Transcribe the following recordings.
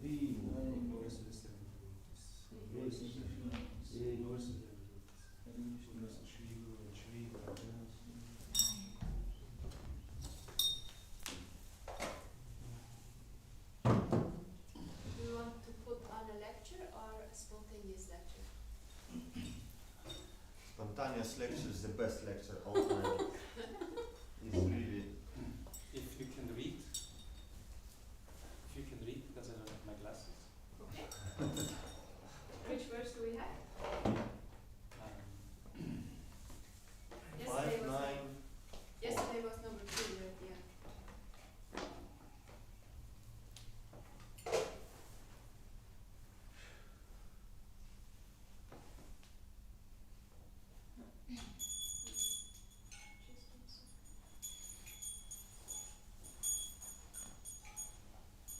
Do you want to put on a lecture or a spontaneous lecture? Spontaneous lecture is the best lecture all time. It's really. If you can read, because I don't have my glasses. Okay. Which verse do we have? Yesterday 5, was 9. Yesterday was number 2 at the end.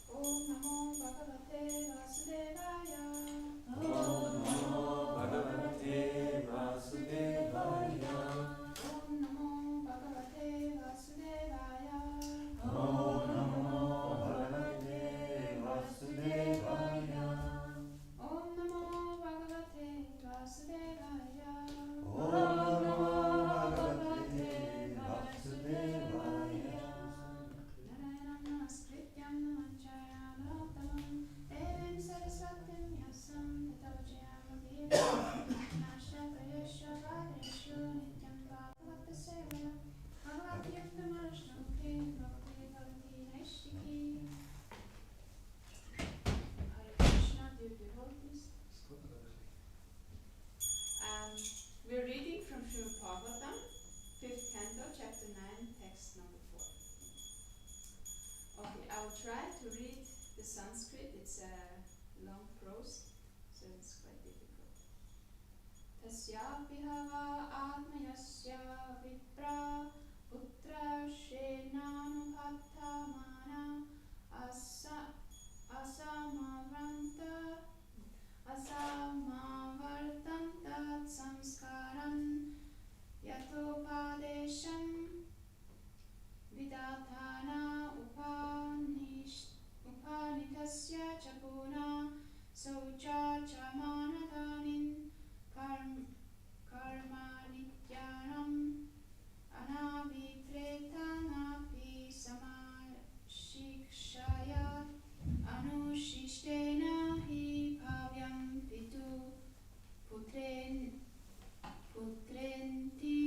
Om Namo Bhagavate Vasudevaya. Om Namo Bhagavate Vasudevaya. Om Namo Bhagavate Vasudevaya. Om Namo Bhagavate Vasudevaya. Om Namo Bhagavate Vasudevaya. Om Namo Bhagavate Vasudevaya. Narayanam Namaskrityam Namanchayanatamam Devim Saraswatim Vyasam Tato Jayamudira Nashapayesha Vadeshu Nityam Bhagavata Sevaya Bhagavati Yuktamarashnamukhim Bhagavati Bhagavati Naishiki. Hare Krishna, do you behold this? We're reading from Srimad Bhagavatam, 5th canto, chapter 9, text number 4. Okay, I will try to read the Sanskrit. It's a long prose, so it's quite difficult. Tasya bihava atmayasya vipra putra shenanubhattamana asamavartantat samskaram yatopadesham vidatana upanitasya chapuna saucha chamanadanin karma nityanam anavitretanapi samashikshaya anushishtena hi bhavyam pitu putrenti.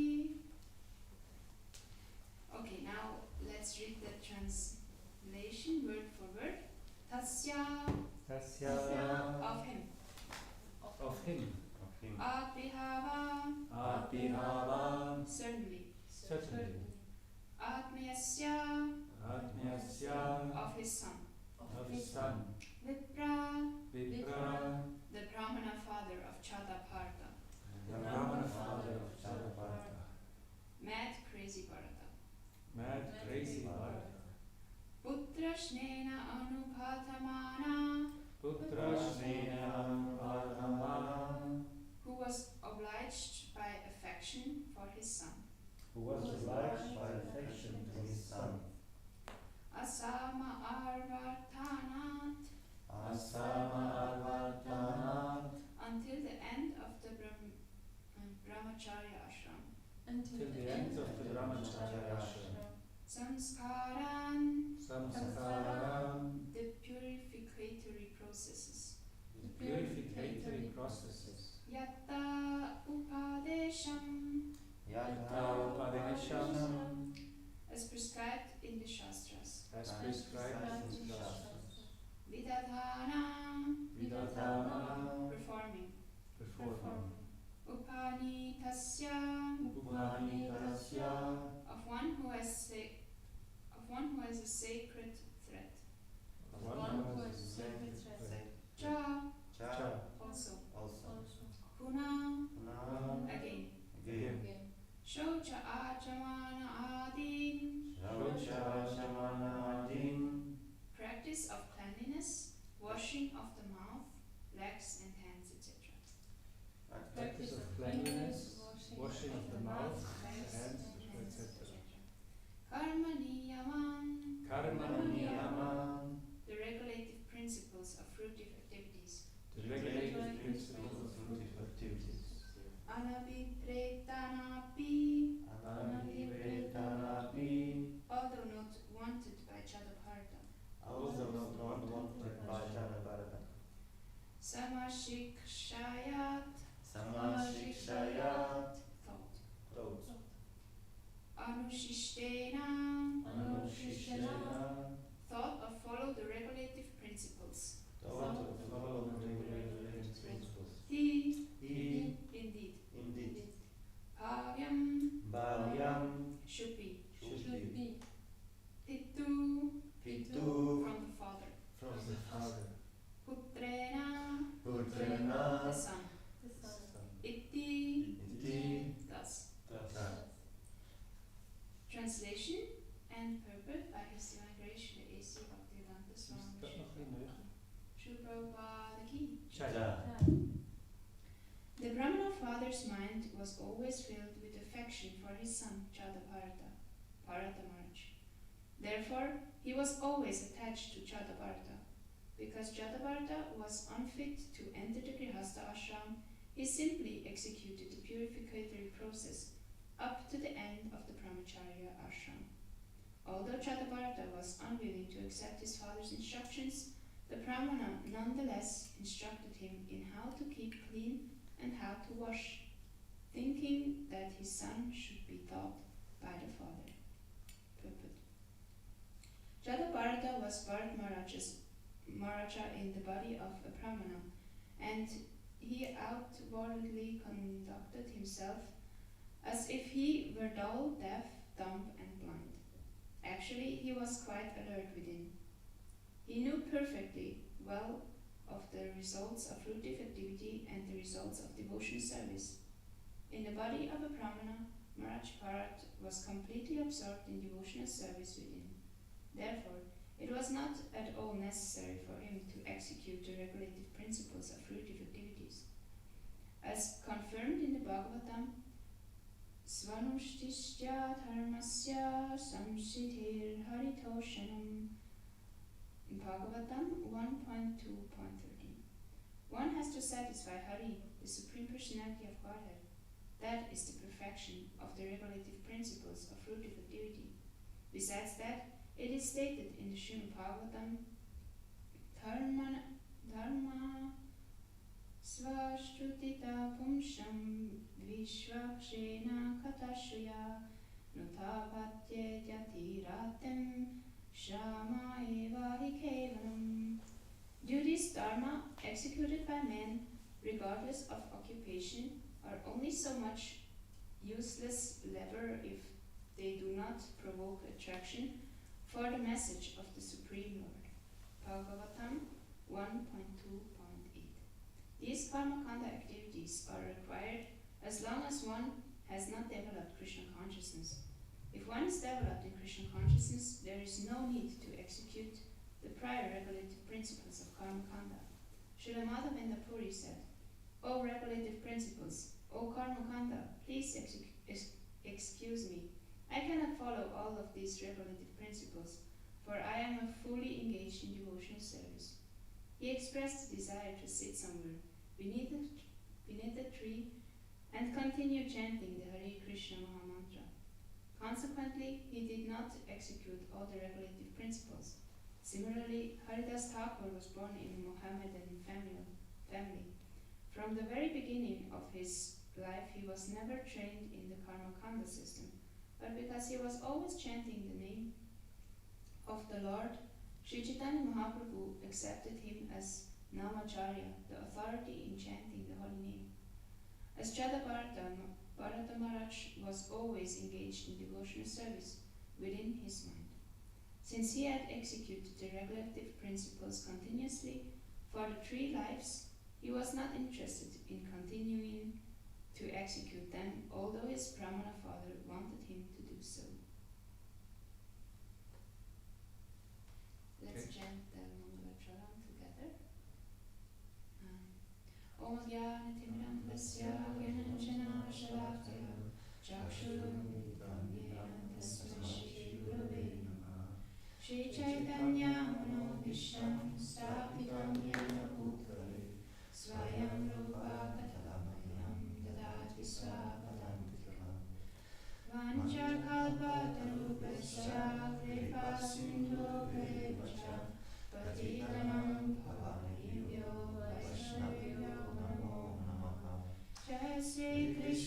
Okay, now let's read the translation word for word. Tasya, of him. Of him. Atbhava, certainly. Certainly. Atmayasya, of his son. Of his son. Vipra, Vipra, the Brahmana father of Chataparta. the Brahmana father of Chataparta. Mad crazy Bharata. Mad crazy Bharata. Putra Shnena Anubhatamana, Putra Shnena Anubhatamana, who was obliged by affection for his son. who was obliged by affection to his son. Asama Arvartanat, Asama until the end of the Brahmacharya ashram. till the end of the Brahmacharya ashram. Samskaran, Samskaram, the purificatory processes. the purificatory processes. Yatta Upadesham, Yata Upadesham, as prescribed in the Shastras. as prescribed in the Shastras. Vidadhana, Vidatana, performing. performing. Upanitasya, Upanitasya, of one who has a sacred thread. one who has a sacred thread. Cha, Cha, also. Also. Puna, Now, again. again. Shocha achamana adin, Shocha Shamana Adin, practice of cleanliness, washing to regulate the principles of fruitive activities. Anabhipretanapi, Anabhipretanapi, although not wanted by Jadabharata. also not wanted by Jadabharata. Samashikshayat, Samashikshayat, thought. thought. Anushishtena, Anushishtena, thought or follow the regulative principles. thought to follow the regulative principles. He, Indeed, bhavyam, bhavyam, should be. should be. Pitu, Pitu, from the father. from the father. Putrena, Putrena, the son. Iti, iti, thus. thus. Translation and purport by His Divine Grace Srila A.C. Bhaktivedanta Swami Srila Prabhupada Ki. Shaya. The Brahmana father's mind was always filled with affection for his son Jadabharata, Bharata Maharaj. Therefore, he was always attached to Jadabharata. Because Jadabharata was unfit to enter the Grihastha ashram, he simply executed the purificatory process up to the end of the Brahmacharya ashram. Although Jadabharata was unwilling to accept his father's instructions, the Brahmana nonetheless instructed him in how to keep clean and how to wash, thinking that his son should be taught by the father. Purport. Jadabharata was Bharat Maharaja in the body of a Brahmana, and he outwardly conducted himself as if he were dull, deaf, dumb, and blind. Actually, he was quite alert within. He knew perfectly well of the results of fruitive activity and the results of devotional service. In the body of a Brahmana, Maharaj Bharat was completely absorbed in devotional service within. Therefore, it was not at all necessary for him to execute the regulative principles of fruitive activities. As confirmed in the Bhagavatam, Svanushtishya dharmasya samsiddhir haritoshanam, Bhagavatam 1.2.13. One has to satisfy Hari, the Supreme Personality of Godhead. That is the perfection of the regulative principles of fruitive activity. Besides that, it is stated in the Srimad Bhagavatam, Dharma svashrutita pumsham vishvakshena katashya nutapatye jatiratem shama eva hi kevalam. Duties dharma executed by men, regardless of occupation, are only so much useless lever if they do not provoke attraction for the message of the Supreme Lord. Bhagavatam 1.2.8. These karmakanda activities are required as long as one has not developed Krishna consciousness. If one is developed in Krishna consciousness, there is no need to execute the prior regulative principles of karmakanda. Srila Madhavendra Puri said, O regulative principles, O karmakanda, please excuse me. I cannot follow all of these regulative principles, for I am fully engaged in devotional service. He expressed the desire to sit somewhere beneath a tree and continue chanting the Hare Krishna Mahamantra. Consequently, he did not execute all the regulative principles. Similarly, Haridas Thakur was born in a Mohammedan family. From the very beginning of his life, he was never trained in the Karmakanda system, but because he was always chanting the name of the Lord, Sri Chaitanya Mahaprabhu accepted him as Namacharya, the authority in chanting the holy name. As Jadabharata, Bharata Maharaj was always engaged in devotional service within his mind. Since he had executed the regulative principles continuously for the 3 lives, he was not interested in continuing to execute them, although his Brahmana father wanted him to do so. Let's chant the Mangalacharan together. Om Jnana Tasya Gyananjana Shalakya Chakshurum Yena Tasmai Shri Gurave Namah Shri Chaitanya Manobhishtam Sthapitam Yena Bhutale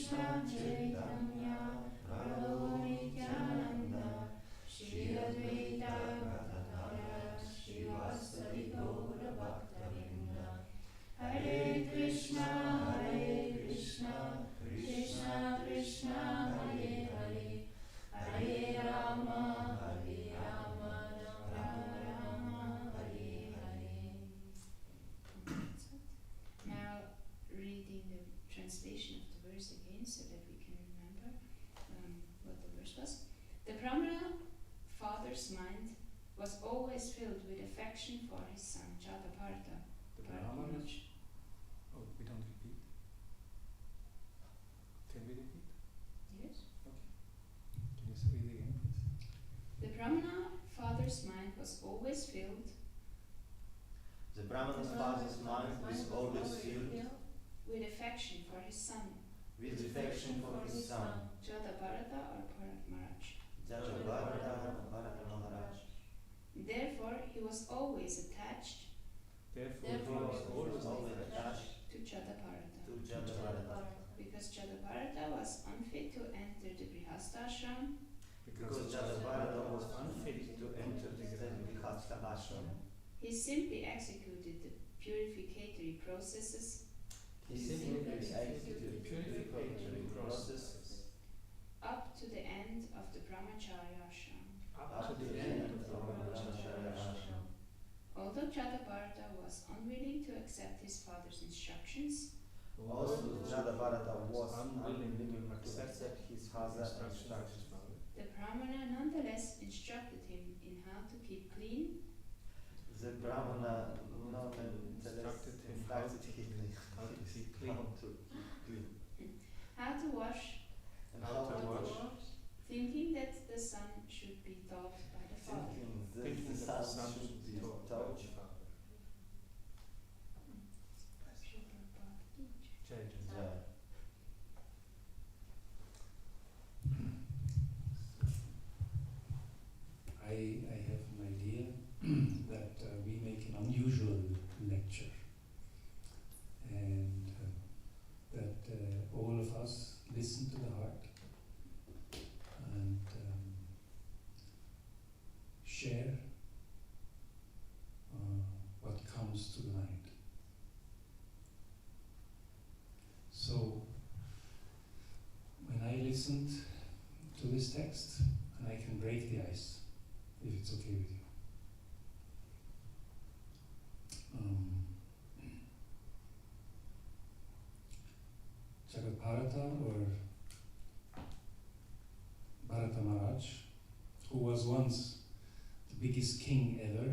Krishna Chaitanya Prabhu Nityananda Shri Advaita Gadadara Shivasari Gaura Bhaktavinda Hare Krishna Krishna Krishna Hare Hare Hare Rama Rama Rama Hare Hare. Now, reading the translation of the verse again so that we can remember what the verse was. The Brahmana father's mind was always filled with affection for his son Jadabharata. The Brahmana. Oh, we don't repeat. Can we repeat? Yes. Can you read again, please? The Brahmana father's mind was always filled The Brahmana's father's mind is always filled with affection for his son with affection for his son, Jadabharata or Bharat Maharaj. Jadabharata Maharaj. Therefore, he was always attached Therefore, he was always attached to Jadabharata. to Jadabharata. Because Jadabharata was unfit to enter the Grihastha ashram, Because Jadabharata was unfit to enter the Grihastha ashram, he simply executed the purificatory processes he simply executed purificatory processes up to the end of the Brahmacharya ashram. up to the end of the Brahmacharya ashram. Although Jadabharata was unwilling to accept his father's instructions, Also, Jadabharata was unwilling unwilling to to accept accept his father's instructions of his instructions. father. the Brahmana nonetheless instructed him in how to keep clean, The Brahmana Instructed him how to keep clean. how to keep clean, how to wash, and How to wash. thinking that the son should be taught by the father. thinking Thinking that that the son should be taught by taught. the father. Jai Jai. Jai. I have an idea that we make an unusual lecture, and that all of us listen to the heart and share what comes to the mind. So, when I listened to this text, and I can break the ice, if it's okay with you. Jagabharata or Bharata Maharaj, who was once the biggest king ever,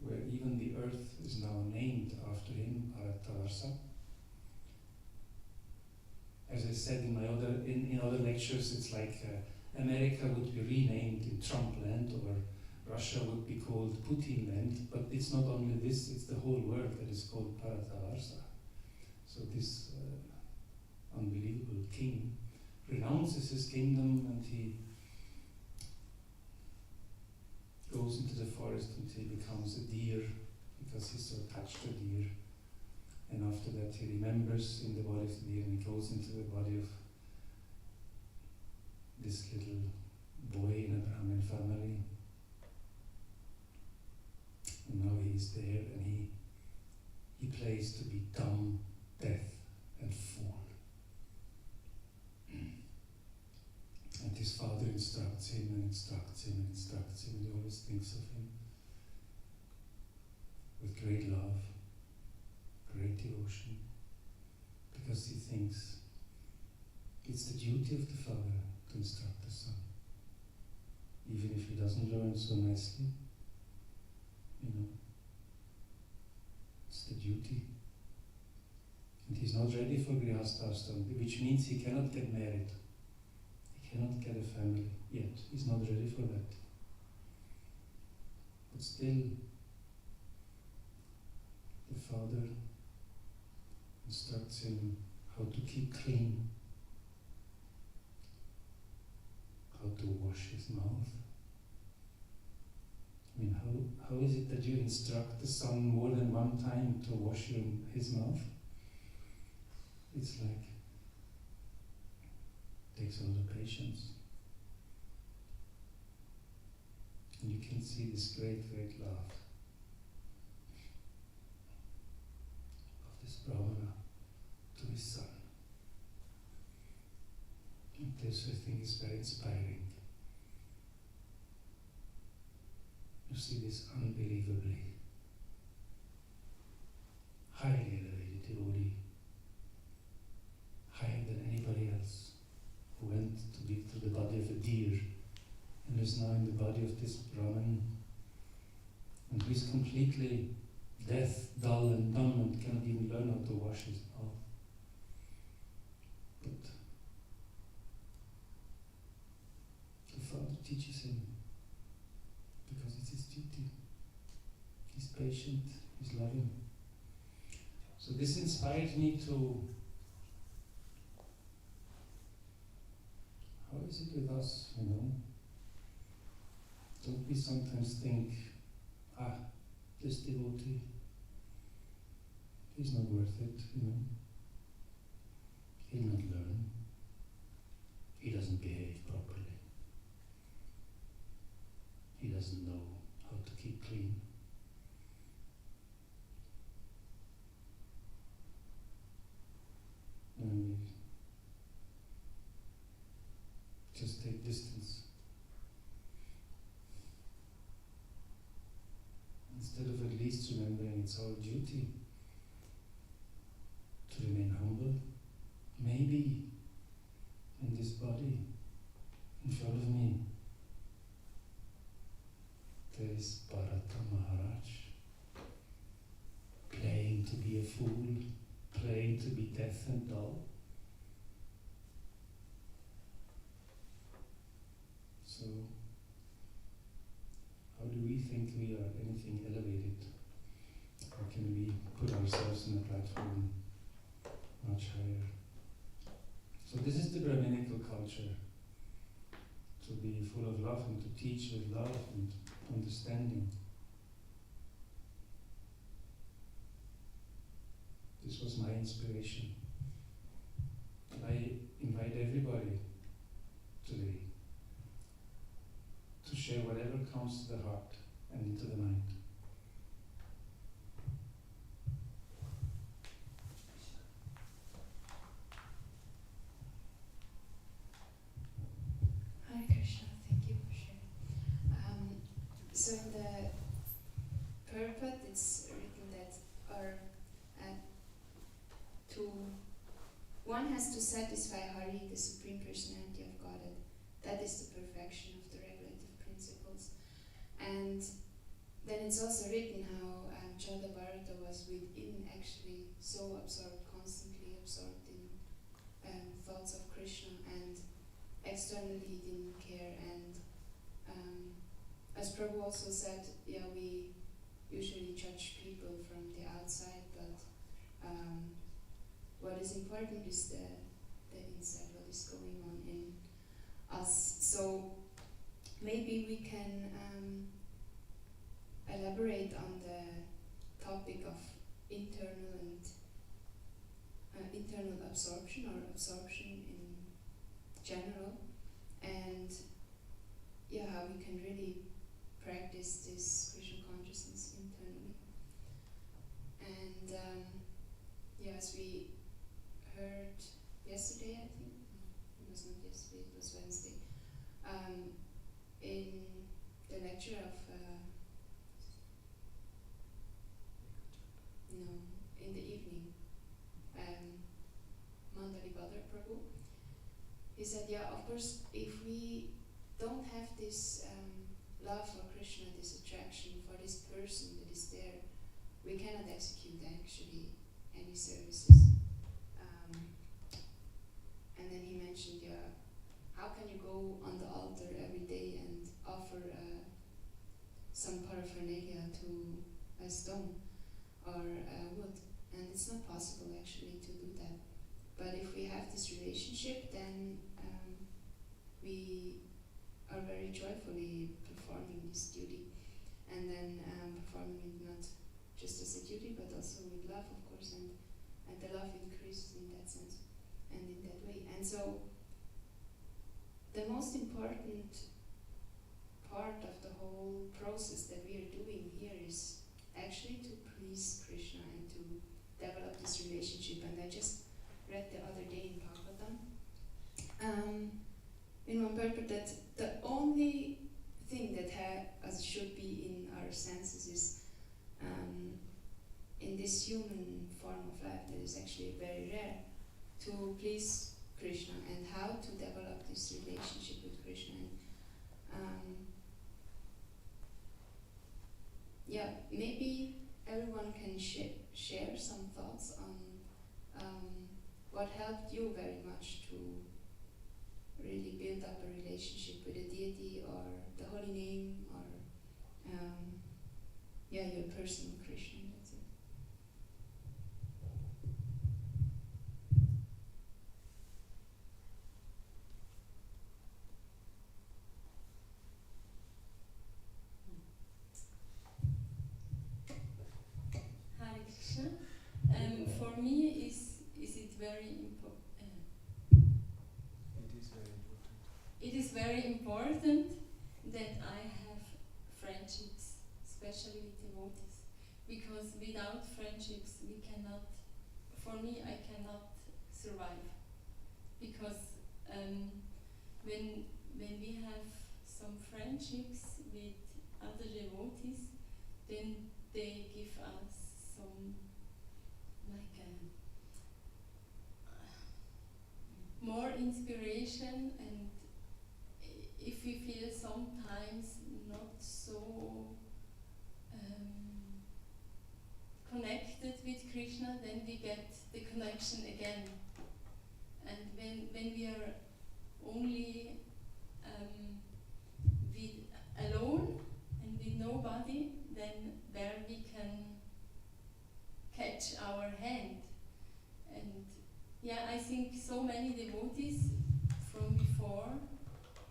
where even the earth is now named after him, Bharatavarsa. As I said in my in other lectures, it's like America would be renamed in Trump land, or Russia would be called Putin land, but it's not only this, it's the whole world that is called Bharatavarsa. So this unbelievable king renounces his kingdom and he goes into the forest until he becomes a deer, because he's so attached to a deer. And after that he remembers in the body of the deer, and he goes into the body of this little boy in a Brahmin family. And now he's there, and he plays to be dumb, deaf, and fool. And his father instructs him and instructs him and instructs him, and he always thinks of him with great love, great devotion, because he thinks it's the duty of the father to instruct the son, even if he doesn't learn so nicely. It's the duty. And he's not ready for Grihastha ashram, which means he cannot get married. He cannot get a family yet. He's not ready for that. But still, the father instructs him how to keep clean, how to wash his mouth. I mean, how is it that you instruct the son more than one time to wash his mouth? It's like takes a lot of patience. And you can see this great, great love of this Brahmana to his son. And this, I think, is very inspiring. You see this unbelievably highly elevated devotee, higher than anybody else, who went to be to the body of a deer and is now in the body of this Brahman, and who is completely deaf, dull and dumb and cannot even learn how to wash his mouth. But the Father teaches him because it's his duty. He's patient, he's loving. So this inspired me to, how is it with us, you know? Don't we sometimes think, this devotee, he's not worth it, you know? He'll not learn. He doesn't behave properly. He doesn't know how to keep clean. And we just take distance. Instead of at least remembering it's our duty to remain humble, maybe in this body, in front of me, there is Bharata Maharaj, playing to be a fool, playing to be deaf and dull. So, how do we think we are anything elevated? How can we put ourselves on a platform much higher? So this is the Brahminical culture, to be full of love and to teach with love and understanding. This was my inspiration. I invite everybody today to share whatever comes to the heart and into the mind. Hare Krishna, thank you for sharing. So in the purport, it's written that one has to satisfy Hari, the Supreme Personality of Godhead. That is the perfection of the regulative principles. And then it's also written how Chandra Bharata was within actually so absorbed, constantly absorbed in thoughts of Krishna, and externally he didn't care. And as Prabhu also said, we usually judge people from the outside, but what is important is the inside, what is going on in us. So maybe we can elaborate on the topic of internal absorption, or absorption in general, and how we can really practice this Krishna consciousness internally. And as we heard yesterday, I think, it was not yesterday, it was Wednesday, in the lecture of in the evening, Mandali Badar Prabhu, he said, of course, if we don't have this love for Krishna, this attraction for this person that is there, we cannot execute actually any services. And then he mentioned, how can you go on the altar every day and offer some paraphernalia to a stone or wood? And it's not possible actually to do that. But if we have this relationship, then we are very joyfully performing this duty, and then performing it not just as a duty, but also with love, of course, and the love increases in that sense and in that way. And so the most important part of the whole process that we are doing here is actually to please Krishna and to develop this relationship. And I just read the other day in Bhagavatam, in one purport, that the only thing that should be in our senses is in this human form of life that is actually very rare, to please Krishna and how to develop this relationship with Krishna. And yeah, maybe everyone can share some thoughts on what helped you very much to really build up a relationship with a deity or the holy name or your personal Krishna. That's it. Hare Krishna. For me, is it very important? It is very important. It is very important that I have friendships, especially with devotees, because without friendships we cannot. For me, I cannot survive, because when we have some friendships with other devotees, then they give us some more inspiration, and if we feel sometimes not so connected with Krishna, then we get the connection again. And when we are only alone and with nobody, then there we can catch our hand. And yeah, I think so many devotees from before,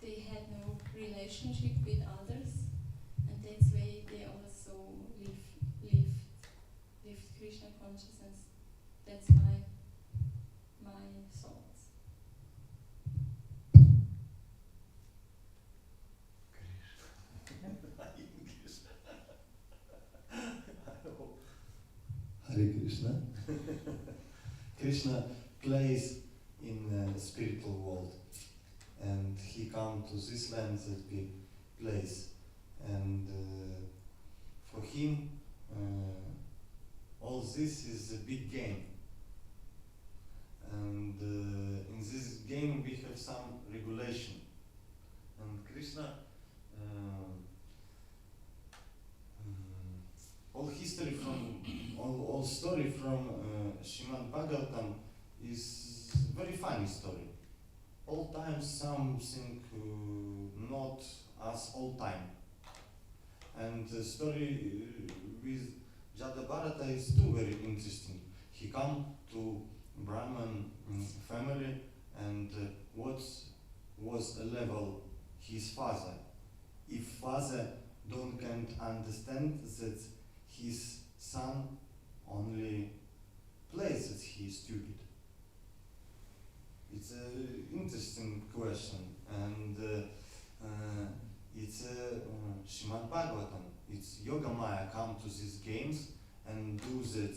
they had no relationship with others, and that's why they also live Krishna consciousness. That's my thoughts. Hare Krishna. Krishna plays in the spiritual world, and he come to this land that we plays, and for him all this is a big game, and in this game we have some regulation, and Krishna all history from all story from Srimad Bhagavatam is very funny story. All time something not as all time. And the story with Jadabharata is too very interesting. He come to Brahman family, and what was a level his father. If father can't understand that his son only plays that he is stupid. It's an interesting question, and it's Srimad Bhagavatam. It's Yoga Maya come to these games and do that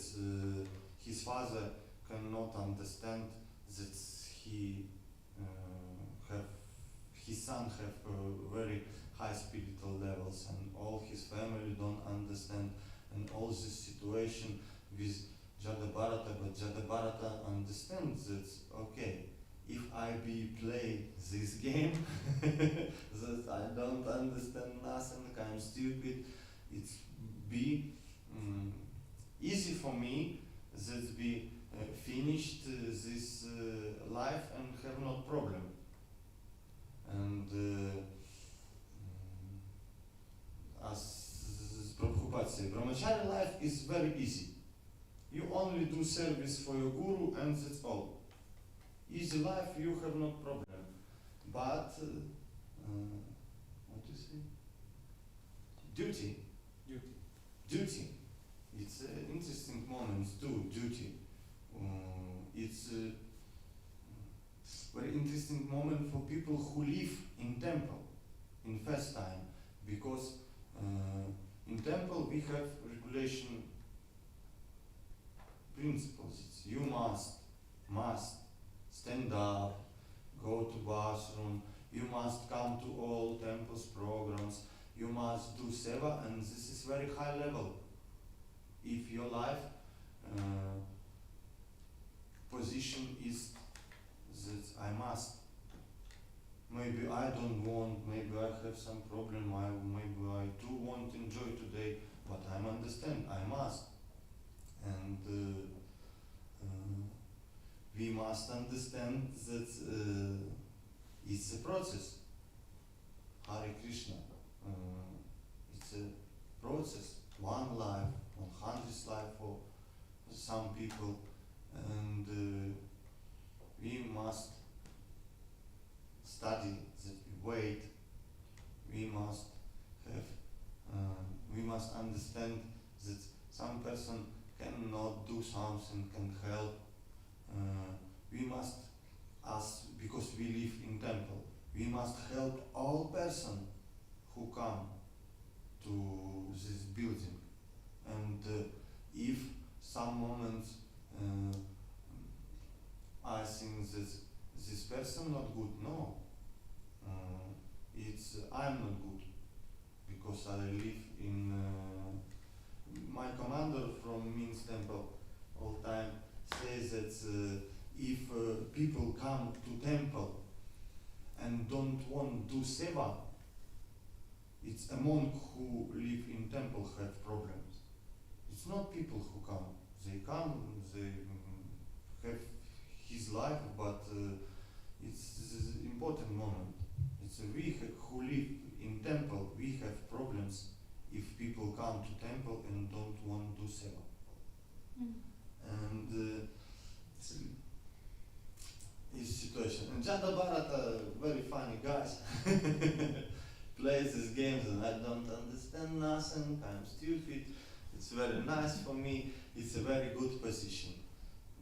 his father cannot understand that his son have very high spiritual levels, and all his family don't understand, and all this situation with Jadabharata, but Jadabharata understands that, okay, if I play this game, that I don't understand nothing, I'm stupid, it's easy for me that we finished this life and have no problem. And as Prabhupada said, Brahmachari life is very easy. You only do service for your guru and that's all. Easy life, you have no problem. But, what do you say? Duty. It's an interesting moment too, duty. It's very interesting moment for people who live in temple in first time, because in temple we have regulation principles. It's you must stand up, go to bathroom, you must come to all temples programs, you must do seva, and this is very high level. If your life position is that I must, maybe I don't want, maybe I have some problem, maybe I do want to enjoy today, but I understand I must. And we must understand that it's a process. Hare Krishna. It's a process. One life, 100th life for some people, and we must study that we wait. We must have. We must understand that some person cannot do something, can help. We must, as because we live in temple, we must help all person who come to this building. And if some moments I think that this person not good, no. It's I'm not good because I live in. My commander from Minsk temple all time says that if people come to temple and don't want to do seva, it's a monk who live in temple have problems. It's not people who come. They come, they have his life, but it's an important moment. It's we who live in temple, we have problems if people come to temple and don't want to do seva. And it's situation. And Jada Bharata, very funny guys, plays these games and I don't understand nothing, I'm stupid. It's very nice for me, it's a very good position.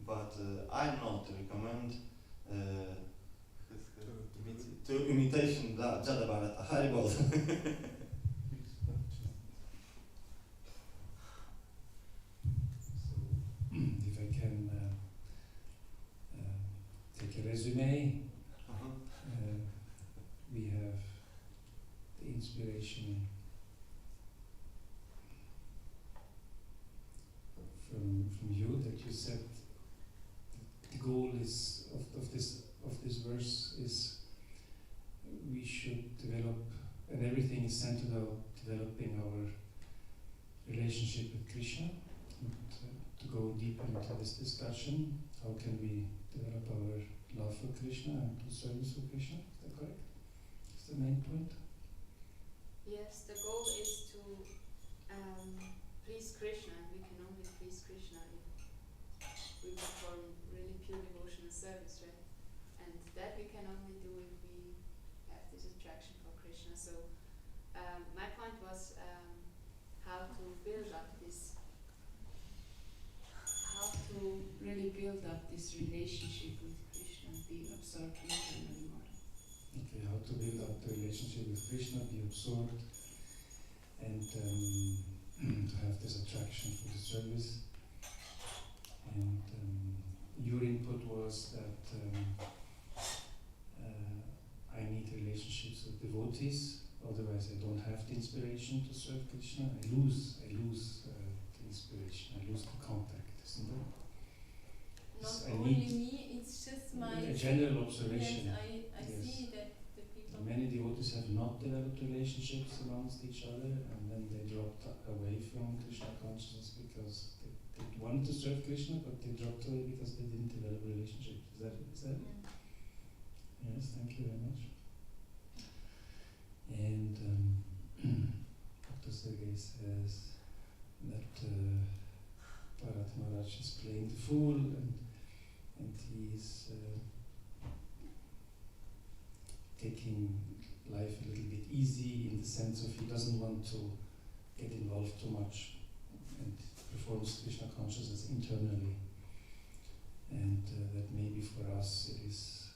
But I not recommend to imitation Jada Bharata. Haribol. If I can take a resume, we have the inspiration from you that you said the goal is of this verse is we should develop, and everything is centered on developing our relationship with Krishna. And, to go deeper into this discussion, how can we develop our love for Krishna and to service for Krishna? Is that correct? Is the main point? Yes, the goal is to please Krishna, and we can only please Krishna if we perform really pure devotional service, right? And that we can only do if we have this attraction for Krishna. So my point was how to build up this, how to really build up this relationship with Krishna, be absorbed internally more. Okay, how to build up the relationship with Krishna, be absorbed, and to have this attraction for the service. And your input was that I need relationships with devotees, otherwise I don't have the inspiration to serve Krishna. I lose the inspiration, I lose the contact, isn't it? Not I only need me, it's just my a general observation. Yes, I Yes. see that the people. Many devotees have not developed relationships amongst each other, and then they dropped away from Krishna consciousness because they wanted to serve Krishna, but they dropped away because they didn't develop relationships. Is that it? Yes, thank you very much. And Dr. Sergey says that Bharat Maharaj is playing the fool, and he's taking life a little bit easy in the sense of he doesn't want to get involved too much and performs Krishna consciousness internally. And that maybe for us it is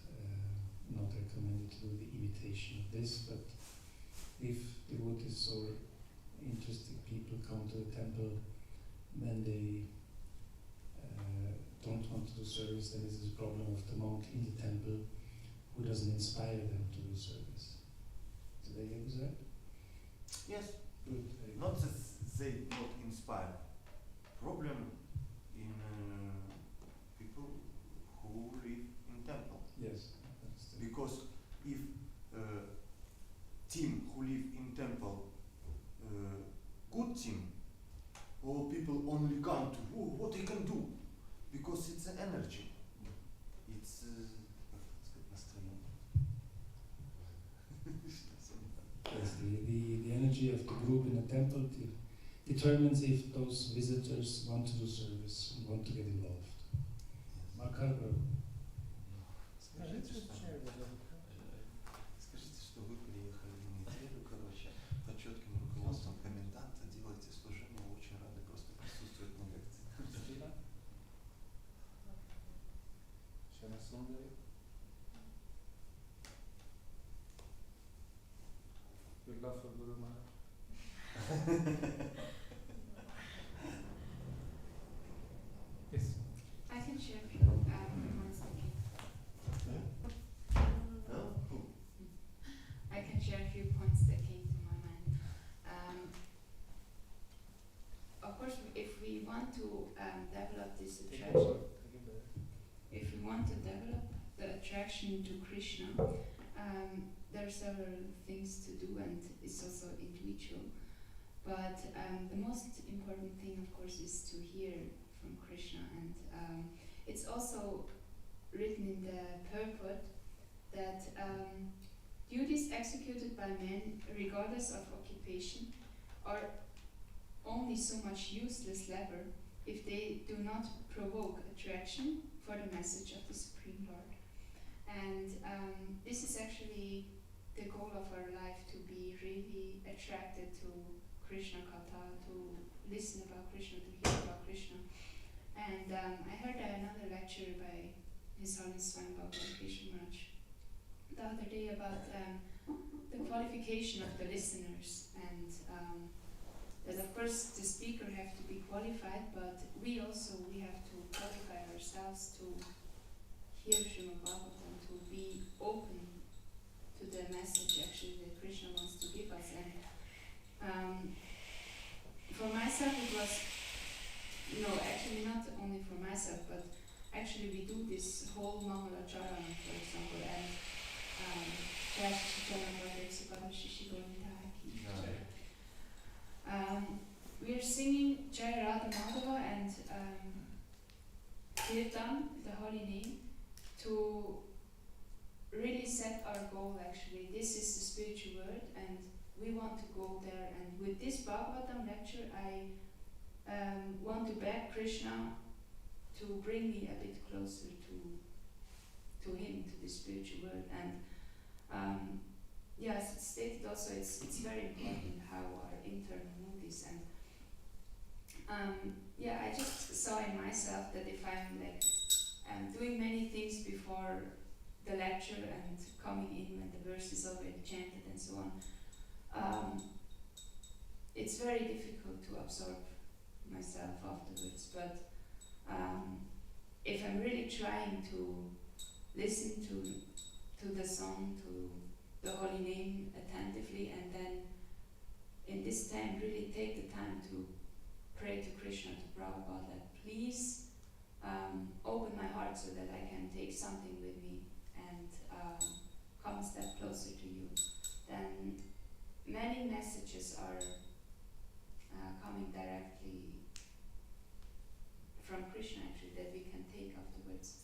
do service, then it is a problem of the monk in the temple who doesn't inspire them to do service. Did I get this right? Yes, Good. Very good. not that they not inspire. Problem in people who live in temple. Yes. That's the- Because if team who live in temple, good team, all people only come to what they can do, because it's an energy. It's Yes, the energy of the group in the temple determines if those visitors want to do service and want to get involved. Makar, Скажите, что вы приехали на неделю, короче, под четким руководством коменданта, делаете служение, очень рады просто присутствовать на лекции. Your love for Guru Maharaj. Yes. I can share a few points that came. I can share a few points that came to my mind. Of course, if we want to develop this attraction, if we want to develop the attraction to Krishna, there are several things to do, and it's also individual. But the most important thing, of course, is to hear from Krishna, and it's also written in the purport that duties executed by men, regardless of occupation, are only so much useless labor if they do not provoke attraction for the message of the Supreme Lord. And this is actually the goal of our life, to be really attracted to Krishna Katha, to listen about Krishna, to hear about Krishna. And I heard another lecture by His Holiness Swami Bhagavan Krishna Maharaj the other day about the qualification of the listeners, and that of course the speaker have to be qualified, but we have to qualify ourselves to hear Srimad Bhagavatam, to be open to the message actually that Krishna wants to give us. And for myself it was, actually not only for myself, but actually we do this whole Mangalacharana, for example, and we are singing Jai Radha Madhava and Kirtan, the holy name, to really set our goal actually. This is the spiritual world and we want to go there. And with this Bhagavatam lecture, I want to beg Krishna to bring me a bit closer to him, to the spiritual world. And yes, it's stated also, it's very important how our internal mood is. And I just saw in myself that if I'm doing many things before the lecture and coming in when the verse is already chanted and so on, it's very difficult to absorb myself afterwards. But if I'm really trying to listen to the song, to the holy name attentively, and then in this time really take the time to pray to Krishna, to Prabhupada, that please open my heart so that I can take something with me and come a step closer to you, then many messages are coming directly from Krishna actually, that we can take afterwards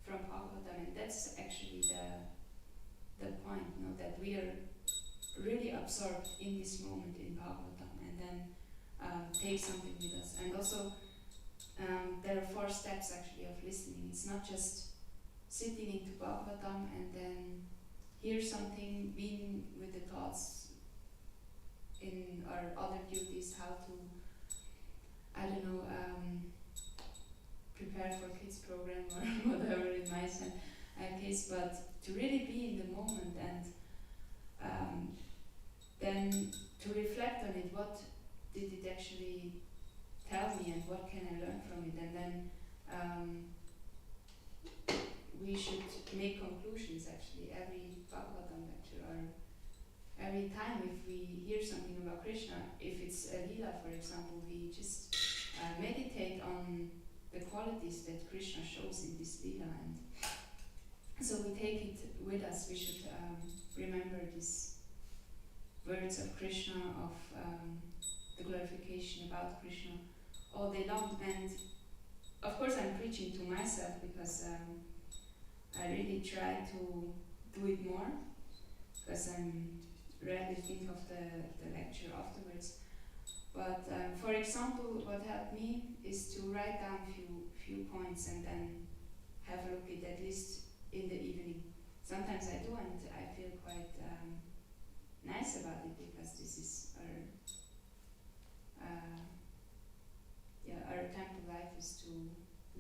from Bhagavatam. And that's actually the point, that we are really absorbed in this moment in Bhagavatam, and then take something with us. And also there are 4 steps actually of listening. It's not just sitting into Bhagavatam and then hear something, being with the thoughts in our other duties, how to, prepare for kids program or whatever in my case, but to really be in the moment and then to reflect on it. What did it actually tell me and what can I learn from it? And then we should make conclusions actually every Bhagavatam lecture, or every time if we hear something about Krishna, if it's a lila, for example, we just meditate on the qualities that Krishna shows in this lila, and so we take it with us. We should remember these words of Krishna, of the glorification about Krishna all day long. And of course I'm preaching to myself because I really try to do it more, because I'm rarely think of the lecture afterwards. But for example, what helped me is to write down few points and then have a look at least in the evening. Sometimes I do, and I feel quite nice about it, because this is our temple life is to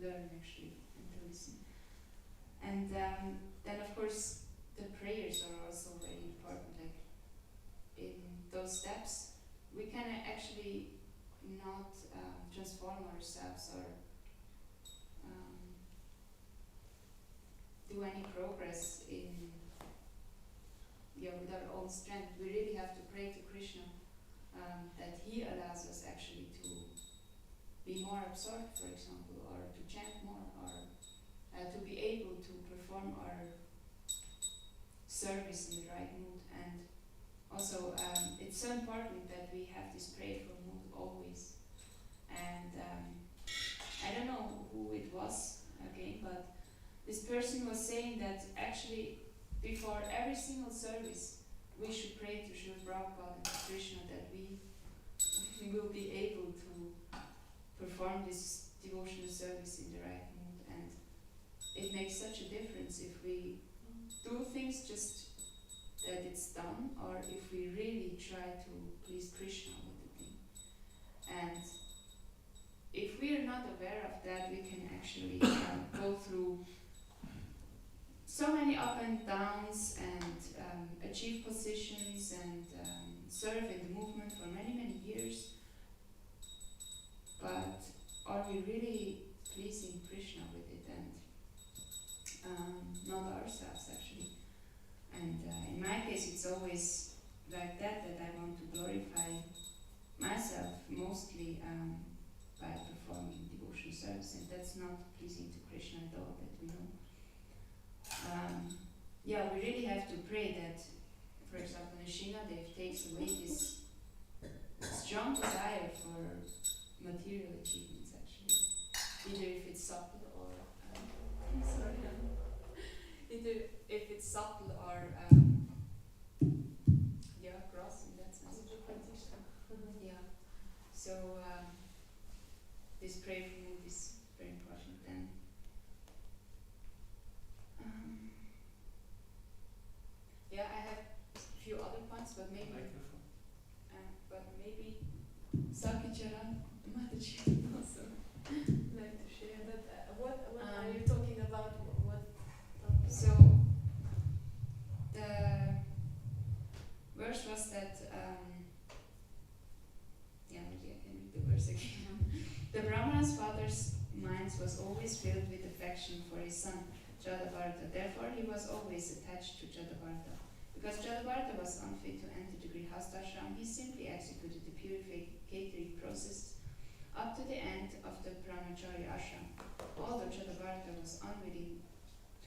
learn actually and to listen. And then of course the prayers are also very important. Like in those steps, we can actually not transform ourselves or do any progress with our own strength. We really have to pray to Krishna that he allows us actually to be more absorbed, for example, or to chant more, or to be able to perform our service in the right mood. And also it's so important that we have this prayerful mood always. And I don't know who it was again, but this person was saying that actually before every single service we should pray to Srila Prabhupada and to Krishna that we will be able to perform this devotional service in the right mood. And it makes such a difference if we do things just that it's done, or if we really try to please Krishna with the thing. And if we are not aware of that, we can actually go through so many up and downs and achieve positions and serve in the movement for many, many years. But are we really pleasing Krishna with it, and not ourselves actually? And in my case it's always like that I want to glorify myself mostly by performing devotional service, and that's not pleasing to Krishna at all, that we know. We really have to pray that, for example, Nrsimhadev takes away this strong desire for material achievements actually, either if it's subtle or either if it's subtle or gross in that sense. So this prayerful mood is very important. Then I have a few other points, but maybe Sakicharan Mataji would also like to share. But what are you talking about? What topic? So the verse was that maybe I can read the verse again. The Brahmana's father's mind was always filled with affection for his son Jadabharata. Therefore he was always attached to Jadabharata. Because Jadabharata was unfit to enter the Grihastashram, he simply executed the purificatory process up to the end of the Brahmachari ashram. Although Jadabharata was unwilling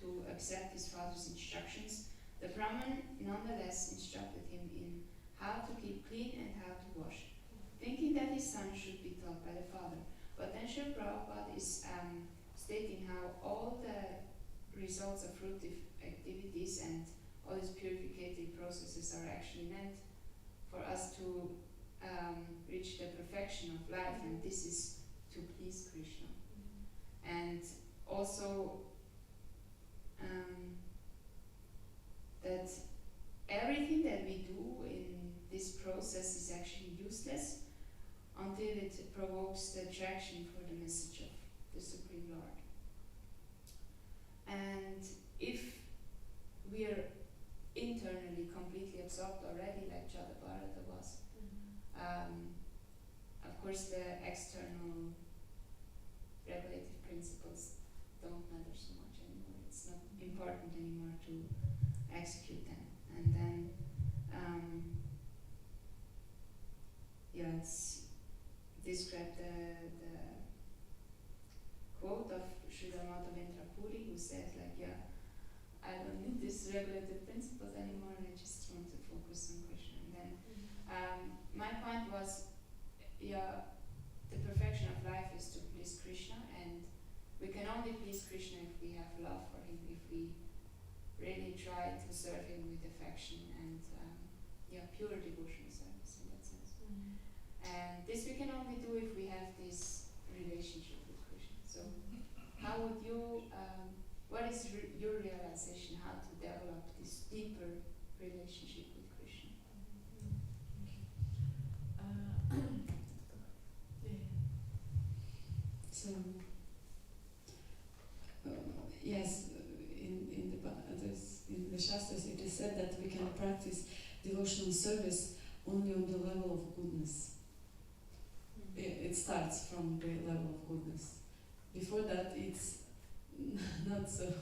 to accept his father's instructions, the Brahman nonetheless instructed him in how to keep clean and how to wash, thinking that his son should be taught by the father. But then Srila Prabhupada is stating how all the results of fruitive activities and all these purificatory processes are actually meant for us to reach the perfection of life, and this is to please Krishna. And also that everything that we do in this process is actually useless until it provokes the attraction for the message of the Supreme Lord. And if we are internally completely absorbed already, like Jadabharata was, of course the external regulative principles don't matter so important anymore to execute them. And then, it's described the quote of Sridharmata Ventrapuri, who says like, I don't need these regulative principles anymore, I just want to focus on Krishna. And then my point was, the perfection of life is to please Krishna, and we can only please Krishna if we have love for him, if we really try to serve him with affection and pure devotional service in that sense. And this we can only do if we have this relationship with Krishna. So how would you, what is your realization how to develop this deeper relationship with Krishna? So, yes, in the Shastras it is said that we can practice devotional service only on the level of goodness. It starts from the level of goodness. Before that, it's not so.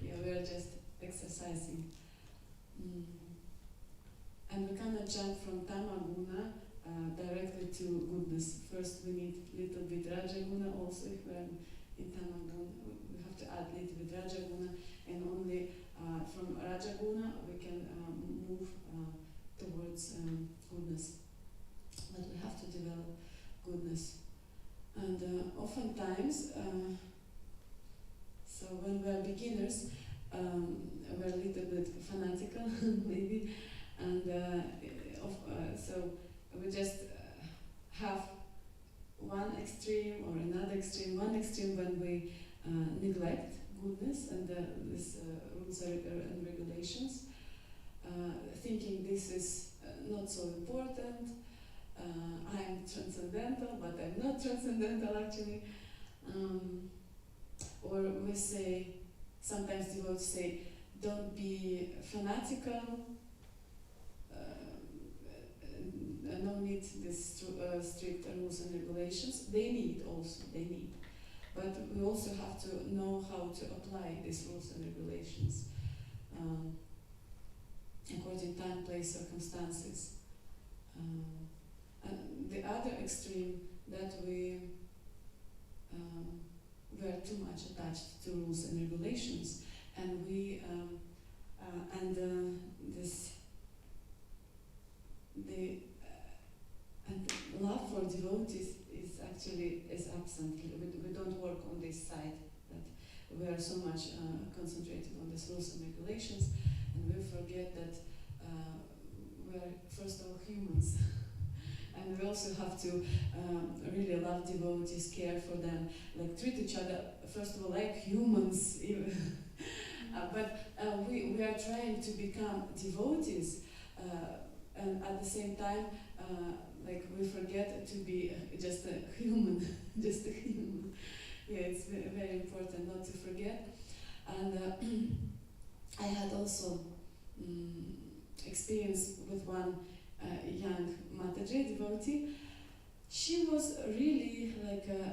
We are just exercising. And we cannot jump from Tamaguna directly to goodness. First, we need little bit Rajaguna also. If we are in Tamaguna, we have to add little bit Rajaguna, and only from Rajaguna we can move towards goodness. But we have to develop goodness. And oftentimes, so when we are beginners, we're a little bit fanatical, maybe, and so we just have one extreme or another extreme. One extreme when we neglect goodness and these rules and regulations, thinking this is not so important. I'm transcendental, but I'm not transcendental actually. Or we say, sometimes devotees say, don't be fanatical, no need this strict rules and regulations. They need. But we also have to know how to apply these rules and regulations according to time, place, circumstances. And the other extreme, that we are too much attached to rules and regulations, and we and love for devotees is absent. We don't work on this side, that we are so much concentrated on these rules and regulations, and we forget that we are first of all humans. And we also have to really love devotees, care for them, like treat each other, first of all, like humans. But we are trying to become devotees, and at the same time, like we forget to be just a human, just a human. Yeah, it's very important not to forget. And I had also experience with one young Mataji devotee. She was really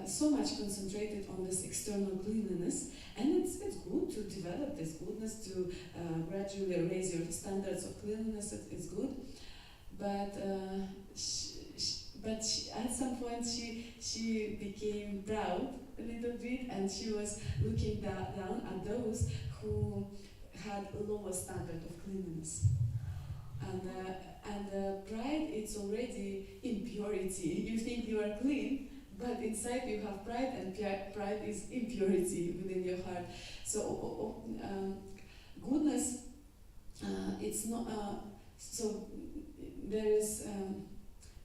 so much concentrated on this external cleanliness, and it's good to develop this goodness, to gradually raise your standards of cleanliness. It's good, but at some point she became proud a little bit, and she was looking down at those who had a lower standard of cleanliness. And pride, it's already impurity. You think you are clean, but inside you have pride, and pride is impurity within your heart. So goodness, it's not. So there is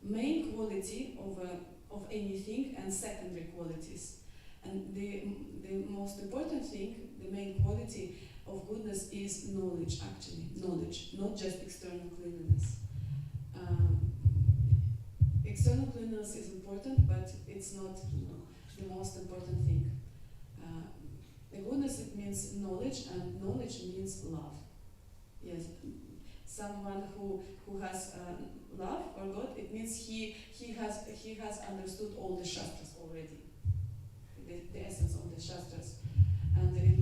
main quality of anything and secondary qualities, and the most important thing, the main quality of goodness is knowledge. Actually, knowledge, not just external cleanliness. External cleanliness is important, but it's not the most important thing. The goodness, it means knowledge, and knowledge means love. Yes, someone who has love or God, it means he has understood all the Shastras already, the essence of the Shastras. And in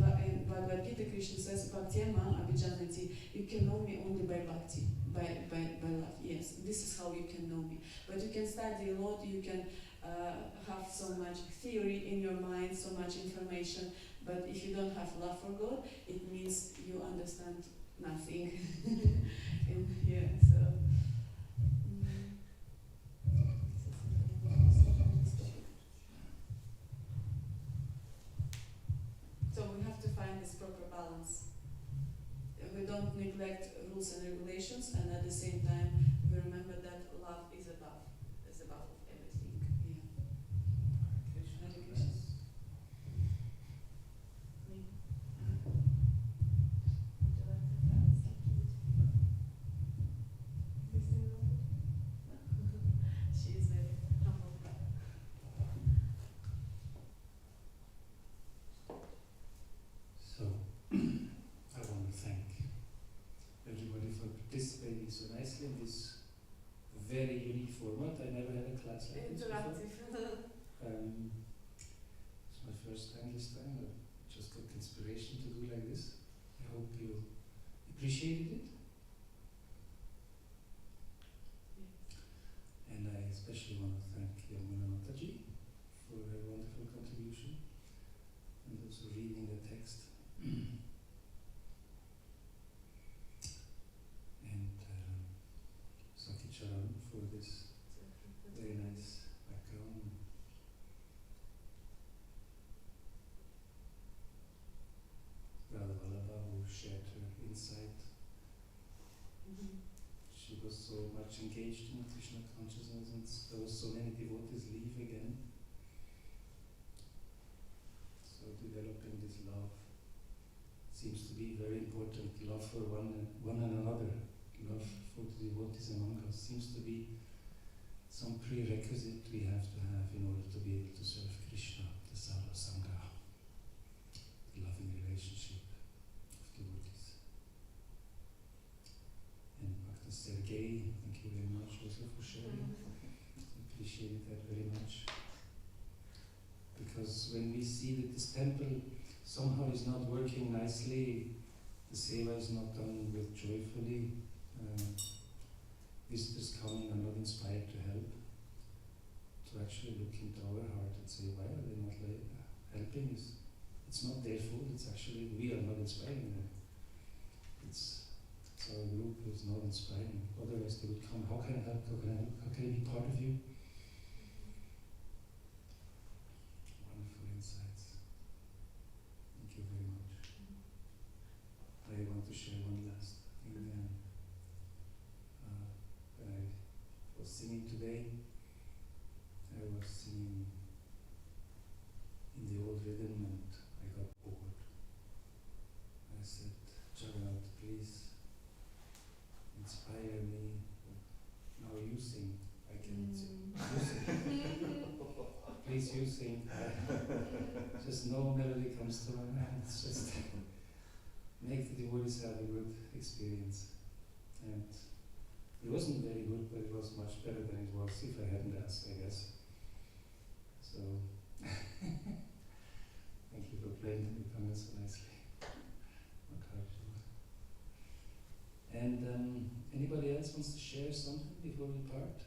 Bhagavad Gita Kirti Krishna says, Bhaktyama Abhijanati, you can know me only by bhakti, by love. Yes, this is how you can know me. But you can study a lot, you can have so much theory in your mind, so much information, but if you don't have love for God, it means you understand nothing. So. So we have to find this proper balance. We don't neglect rules and regulations, and at the same time, we remember that love is above everything. Yeah. Hare Krishna. Me. She is very humble. So, I want to thank everybody for participating so nicely in this very unique format. I never had a class like this before. It's my first time this time. I just got inspiration to do like this. I hope you appreciated it. And I especially want to thank Yamuna Mataji for her wonderful contribution and also reading the text. And Saki Charan for this very nice background. Radha Vallabha, who shared her insight. She was so much engaged in Krishna consciousness, and there were so many devotees leave again. So developing this love seems to be very important. Love for one another, love for the devotees among us seems to be some prerequisite we have to have in order to be able to serve Krishna, the Sadhu Sangha, the loving relationship of devotees. And Bhakta Sergei, thank you very much also for sharing. Appreciate that very much. Because when we see that this temple somehow is not working nicely, the seva is not done with joyfully, visitors coming are not inspired to help, to actually look into our heart and say, why are they not helping us? It's not their fault, it's actually we are not inspiring them. It's our group is not inspiring. Otherwise they would come, how can I help, how can I help, how can I be part of you? Wonderful insights. Thank you very much. I want to share one last thing. When I was singing today, I was singing in the old rhythm and I got bored. I said, Jagannath, please inspire me. Now you sing. I cannot sing. You sing. Please you sing. Just no melody comes to my mind. It's just make the devotees have a good experience. And it wasn't very good, but it was much better than it was if I hadn't asked, I guess. So, thank you for playing the piano so nicely. And anybody else wants to share something before we part?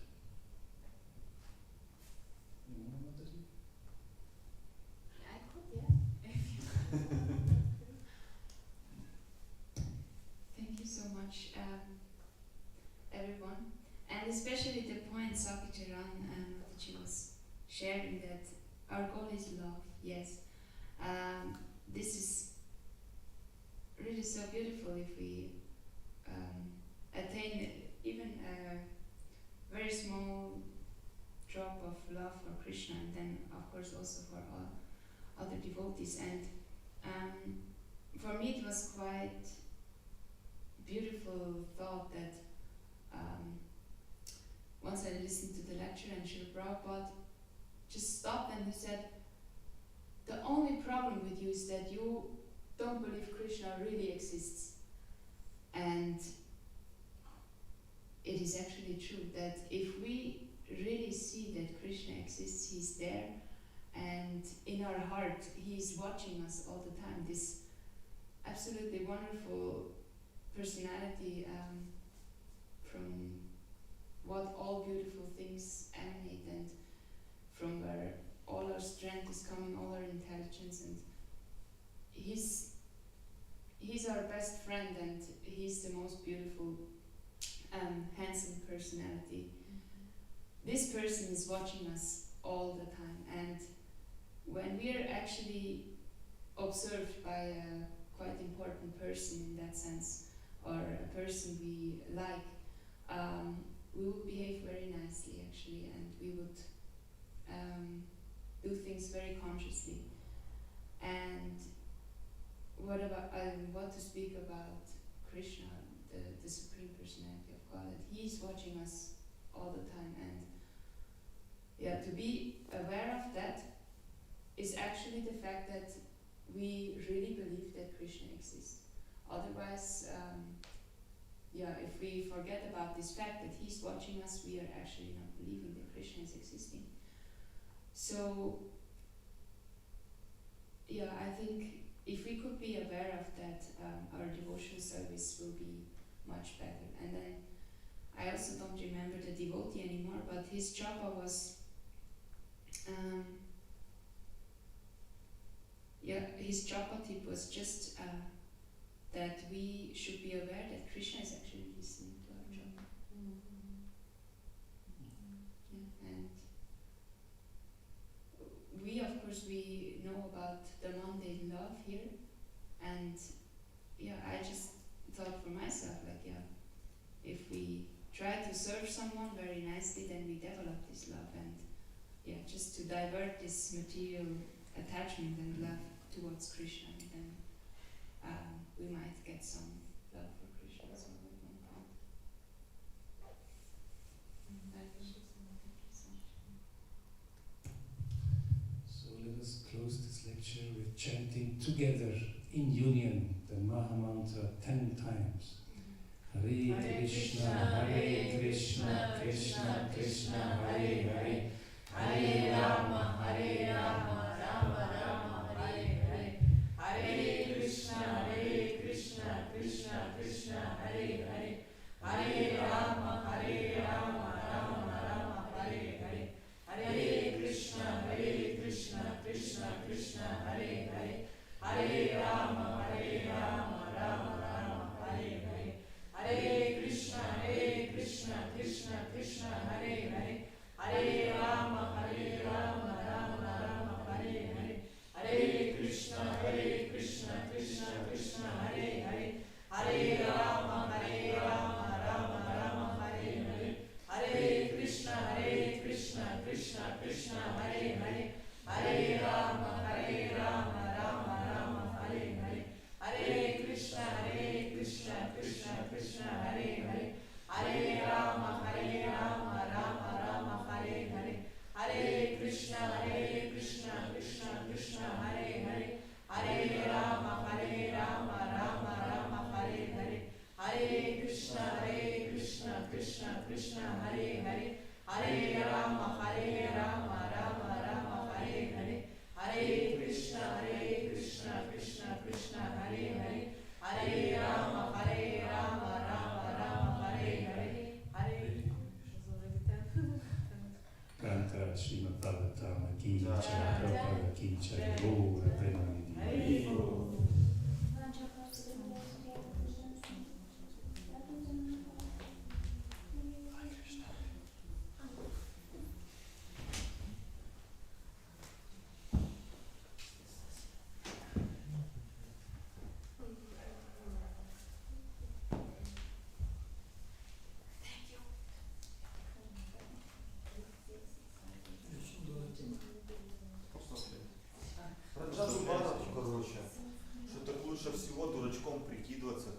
I could, yeah. Thank you so much, everyone. And especially the point Saki Charan that she was sharing, that our goal is love, yes. This is really so beautiful if we attain even a very small drop of love for Krishna, and then of course also for all other devotees. And for me it was quite beautiful thought that once I listened to the lecture and Srila Prabhupada just stopped and he said, the only problem with you is that you don't believe Krishna really exists. And it is actually true that if we really see that Krishna exists, he's there, and in our heart he is watching us all the time, this absolute absolutely wonderful personality from what all beautiful things emanate, and from where all our strength is coming, all our intelligence, and he's our best friend, and he's the most beautiful, handsome personality. This person is watching us all the time, and when we are actually observed by a quite important person in that sense, or a person we like, we would behave very nicely actually, and we would do things very consciously. And what to speak about Krishna, the Supreme Personality of God, that He's watching us all the time, and yeah, to be aware of that is actually the fact that we really believe that Krishna exists. Otherwise, if we forget about this fact that He's watching us, we are actually not believing that Krishna is existing. So, I think if we could be aware of that, our devotional service will be much better. And then, I also don't remember the devotee anymore, but his japa was, his japa tip was just that we should be aware that Krishna is actually listening to our japa. And we, of course, we know about the mundane love here, and I just thought for myself, if we try to serve someone very nicely, then we develop this love, and just to divert this material attachment and love towards Krishna, then we might get some love for Krishna as well at one point. So let us close this lecture with chanting together in union the Maha Mantra 10 times. Hare Krishna, Hare Krishna, Krishna Krishna, Hare Hare, Hare Rama, Hare Rama, Rama Rama, Hare Hare, Hare Krishna, Krishna Krishna, Hare Hare, Hare Rama, Rama Rama, Hare Hare, Hare Krishna, Krishna Krishna, Hare Hare, Hare Rama, Rama Rama, Hare Hare, Hare Krishna, Krishna Krishna, Hare Hare, Hare Rama, Rama Rama, Hare Hare, Hare Krishna, Krishna Krishna, Hare Hare, Hare Rama, Rama Rama, Hare Hare, Hare Krishna, Krishna Krishna, Hare Hare, Hare Rama, Rama Rama, Hare Hare, Hare Krishna, Krishna Hare Hare, Hare Rama, Rama Rama, Hare Hare, Hare Krishna, Krishna Hare Hare, Hare Rama, Rama Rama, Hare Hare, Hare Krishna, Krishna Hare Hare, Hare Rama, Rama Rama, Hare Hare, Hare Krishna, Krishna Hare Hare, Hare Rama, Rama Rama, Hare Hare, Hare. Canta Srimad Bhagavatam Ki Jai, Prabhupada Ki Jai, Gaura Premanandi. Раджа Зубарову, что так лучше всего дурачком прикидываться,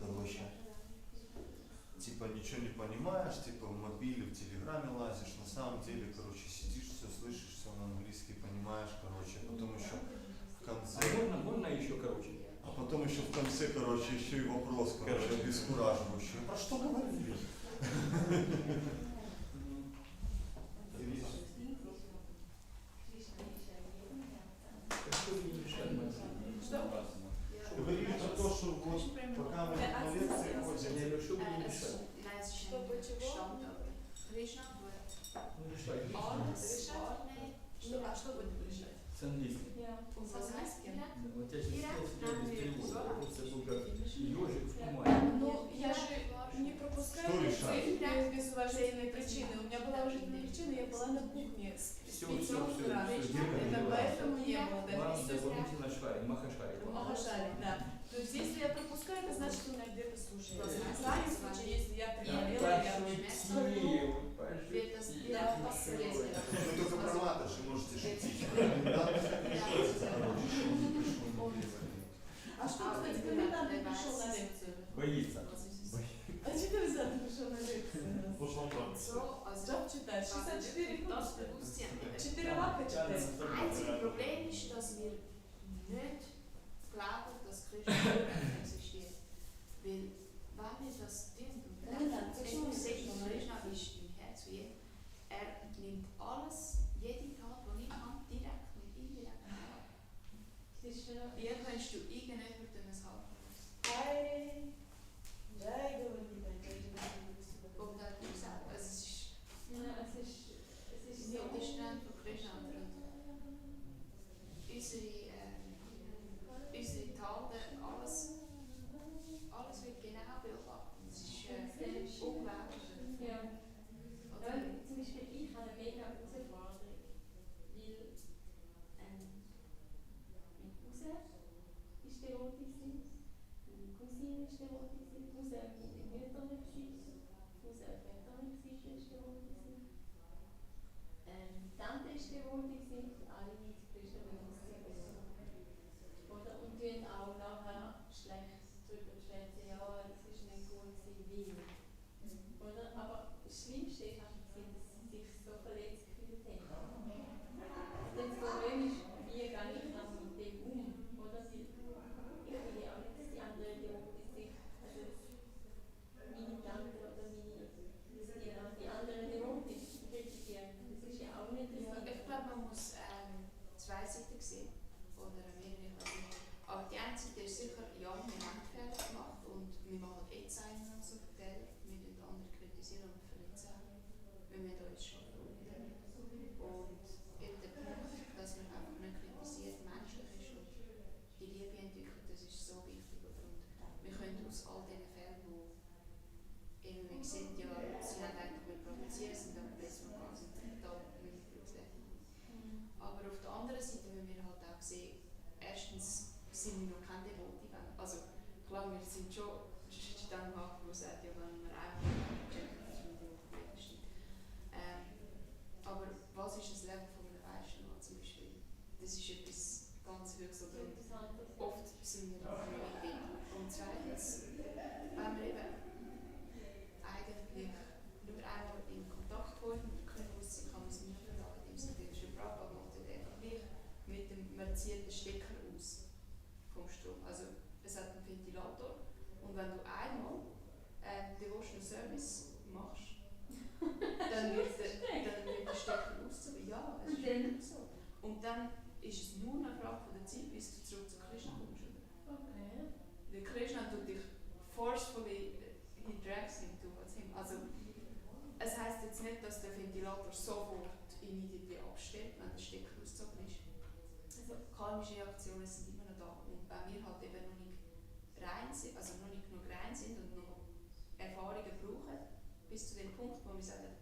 типа ничего не понимаешь, типа в мобиле, в телеграме лазишь, на самом деле, сидишь, все слышишь, все на английский понимаешь, потом еще в конце... Можно еще, А потом еще в конце, еще и вопрос, обескураживающий. Про что говорили? Говорили про то, что вот пока мы на лекции ходим, Не, ну что будем Nein, решать? es ist Чтобы nicht чего? gestanden, aber Krishna tut Ну решать. alles Решать? wahrnehmen. Что будем решать? С английским. Und was heisst direkt? Вот я сейчас сидел без перевода. Это был как ежик в тумане. Ну, я же не пропускаю Что решать? лекции без уважительной причины. У меня была уважительная причина, я была на кухне с Всё, 5 всё, утра. всё, Это поэтому не было Главное, даже. Валентина Шарик, Махашарик. Махашари, да. То есть если я пропускаю, это значит, что меня где-то слушают. В крайнем случае, если я приболела, я Wird das Пошути. direkt passieren? вы только про матуши можете шутить. А что, кстати, комендант не пришел на лекцию? Боится. А что комендант не пришел на лекцию? So, also Что читать? 64 das книжки. Bewusstsein. 4 лака читать. Das einzige Problem ist, dass wir nicht glauben, dass Krishna wirklich existiert. Weil, wenn wir das tun, und wir sehen, Krishna ist im Herz wie er nimmt alles, jede Tat, die ich habe, direkt und indirekt wahr. Wie kannst du irgendjemandem ein Haar verlassen? Und dann gesagt, also es ist nicht die Strenge von Krishna. Unsere Taten, alles wird genau beobachtet. Es ist unglaublich. Ja. Oder? Zum Beispiel, ich habe eine mega Herausforderung, weil mein Cousin ist devotisch, meine Cousine ist devotisch, Cousin mütterlicherseits, Cousin väterlicherseits ist devotisch, Tante ist devotisch, alle mit Krishna bewusst sind. Oder? Und tun auch nachher schlecht drüber schwätzen, ja, das ist nicht gut gewesen, weil. Oder? Aber das Schlimmste ist einfach, dass sie sich so verletzt gefühlt haben. Das Problem ist, wie gehe ich dann mit dem um? Oder? Weil ich will ja auch nicht, dass die anderen Devotis sich, also meine Tante oder die anderen Devotis kritisieren. Das ist ja auch nicht das Ziel. Ich glaube, man muss zweiseitig sehen. Oder mehrere. Aber die eine Seite ist sicher, ja, wir haben Fehler gemacht und wir machen jetzt einen so Fehler. Wir den anderen kritisieren und verletzen. Wenn wir da uns schon verlieren. Und eben der Punkt, dass man einfach nicht kritisiert, menschlich ist und die Liebe entwickelt, das ist so wichtig. Und wir können aus all diesen Fällen, wo eben man sieht, ja, sie haben eigentlich provoziert, sind aber besser gegangen, sind da mit aber auf der anderen Seite müssen wir halt auch sehen, erstens sind wir noch keine Devote. Also klar, wir sind schon dann gemacht, wo sagt, ja, wenn wir einfach checken, das ist mit Devote stimmt. Aber was ist das Leben von einem Vaishnava zum Beispiel? Das ist etwas ganz Höchstes. Oft sind wir noch nicht dort. Und zweitens, wenn wir eben eigentlich nur einmal in Kontakt kommen mit dem Bewusstsein, kann man es nicht verlassen. Im Sinne, der Prabhupada macht ja den Vergleich mit dem, man zieht den Stecker aus vom Strom. Also es hat einen Ventilator und wenn du einmal Devotional Service machst, dann wird der Stecker ausgezogen. Ja, es ist wirklich so. Und dann ist es nur eine Frage von der Zeit, bis du zurück zu Krishna kommst. Okay. Der Krishna tut dich forcefully, he drags him towards him. Also, es heisst jetzt nicht, dass der Ventilator sofort immediately abstellt, wenn der Stecker ausgezogen ist. Also, karmische Reaktionen sind immer noch da. Und wenn wir halt eben noch nicht rein sind, also noch nicht genug rein sind und noch Erfahrungen brauchen, bis zu dem Punkt, wo wir sagen,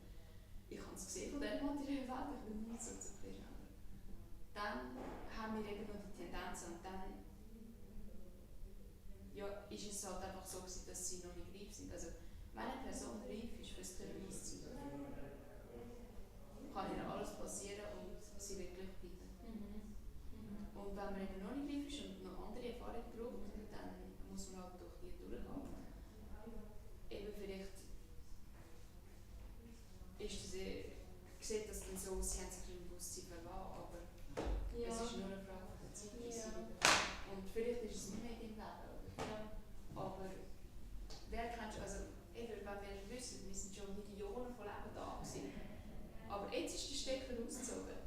ich habe es gesehen von dieser materiellen Welt, ich will nicht so zu Krishna. Dann haben wir eben noch die Tendenz und dann ja, ist es halt einfach so gewesen, dass sie noch nicht reif sind. Also, wenn eine Person reif ist für das Terroris zu kann ihr alles passieren und sie wird glücklich bleiben. Und wenn man eben noch nicht reif ist und noch andere Erfahrungen braucht, dann muss man halt durch die durchgehen. Eben vielleicht ist das, sieht das dann so, sie haben sich im Bewusstsein verlassen, aber Ja. es ist nur eine Frage von der Zeit. Ja. Und vielleicht ist es nicht mehr in deinem Leben. Ja. Aber wer kennst du, also eben, wenn wir wissen, wir sind schon Millionen von Leben da gewesen. Aber jetzt ist der Stecker ausgezogen.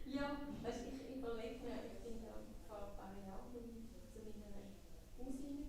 Ja, weißt, ich überlege mir, ich bin da vor ein paar Jahren zu meiner Cousine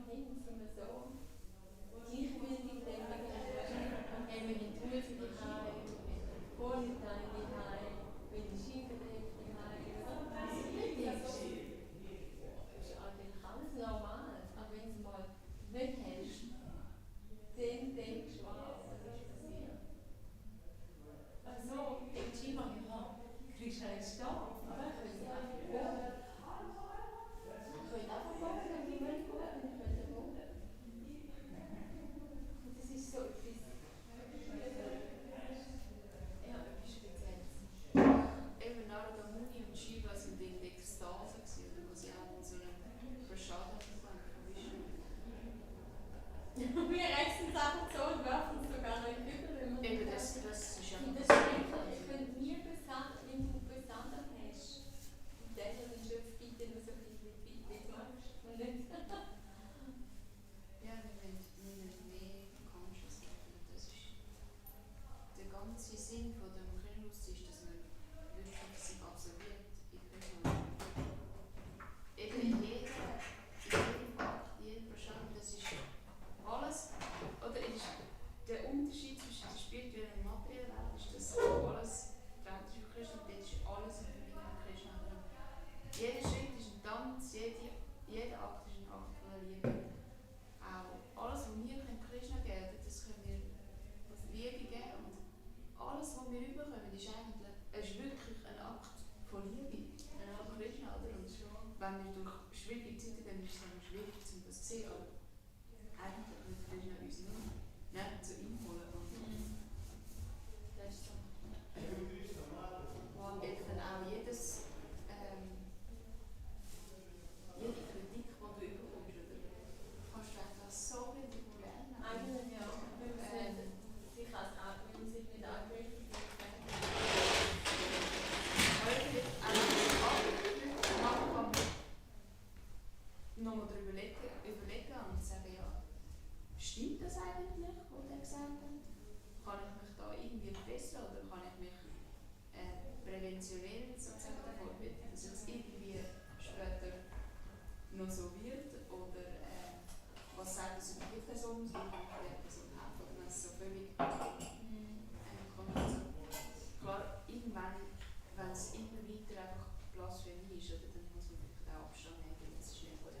hin sind wir so gleichgültig dem gegenüber. Haben wir die Tools in die Hand, Vorlesungen in die Hand, mit den Skibedeck in die Hand. Das ist eigentlich alles normal. Aber wenn du es mal nicht hast, dann denkst du, wow, was ist passiert? Also, im Gym habe ich gehabt, kriegst du einen Stab, aber ich will es einfach gehen. Ich will einfach gehen, wenn ich will gehen, und ich will gehen. Und das ist so etwas, ja, etwas Spezielles. Eben nach der Muni und Shiva sind die in Ekstase gewesen, oder wo sie auch so eine Verschadung verwischen. Wir reißen es einfach so und werfen es sogar noch in die Kübel, wenn wir Eben das ist das einfach. ist wirklich, ich finde nie besonders, wenn du besonders hast. Und dann ist es bitte nur so viel, wie du machst. Und nicht. Ja, wir müssen mehr conscious werden. Das ist der ganze Sinn von dem Christus ist, dass man wirklich sich absolviert in Christus. Eben in jedem Akt, jedem Verstand, das ist alles, oder ist der Unterschied zwischen der spirituellen und materiellen Welt ist, dass alles getrennt ist von Christus und dort ist alles in Verbindung mit Christus. Jeder Schritt ist ein Tanz, jeder Akt ist ein Akt von der Liebe. Auch alles, was wir Krishna geben, das können wir als Liebe geben. Und alles, was wir überkommen, ist wirklich ein Akt von Liebe. Ein Akt von Krishna. Oder? Und wenn wir durch schwierige Zeiten gehen, ist es dann schwierig, um das zu sehen. Aber eigentlich will Krishna uns nicht zu ihm holen. Das ist so. Und eben auch jedes, jede Kritik, die du überkommst, oder? Kannst du einfach so viel davon lernen. Eigentlich ja. Wenn man sich als wenn man sich nicht angerichtet nochmal darüber überlegen und sagen, ja, stimmt das eigentlich, was der gesagt hat? Kann ich mich da irgendwie verbessern oder kann ich mich präventionieren sozusagen davor bitten, dass es irgendwie später noch so wird? Oder was sagt das über die Person, wie kann ich der Person helfen? Oder wenn es so völlig klar, irgendwann, wenn es immer weiter einfach Blasphemie ist, oder, dann muss man vielleicht auch Abstand nehmen, das ist nicht gut.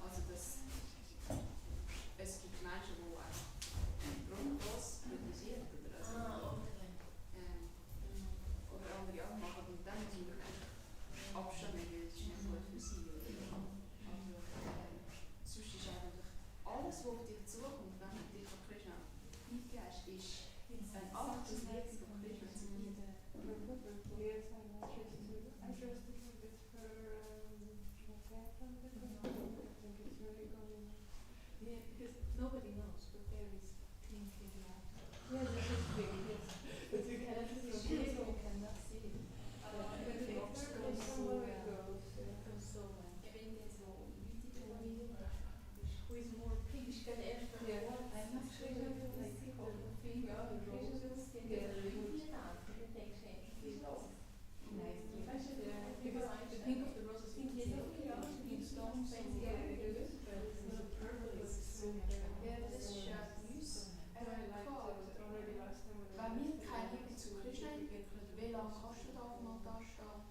Also es gibt Menschen, die einfach grundlos kritisieren, oder? Also, oder andere anmachen, und dann muss man wirklich Abstand nehmen, das ist nicht gut für sie. Also, sonst ist eigentlich alles, was auf dich zukommt, wenn du dich von Krishna eingehst, ist ein Akt des Lebens von Krishna zu dir. Yeah, because nobody knows, but there is thinking that. Yeah, this is big, yes. But you cannot see it. You cannot see it. But the obstacle goes so well. Goes so well. Who is more pink? Yeah, I'm not sure if like the finger, the roses. Nice. Yeah, because the pink of the roses is pink stones, so very good. But the purple is so much better. Ja, das ist ja uns klar. Wenn wir keine Liebe zu Krishna entwickeln, wie lange kannst du da auf dem Altar stehen?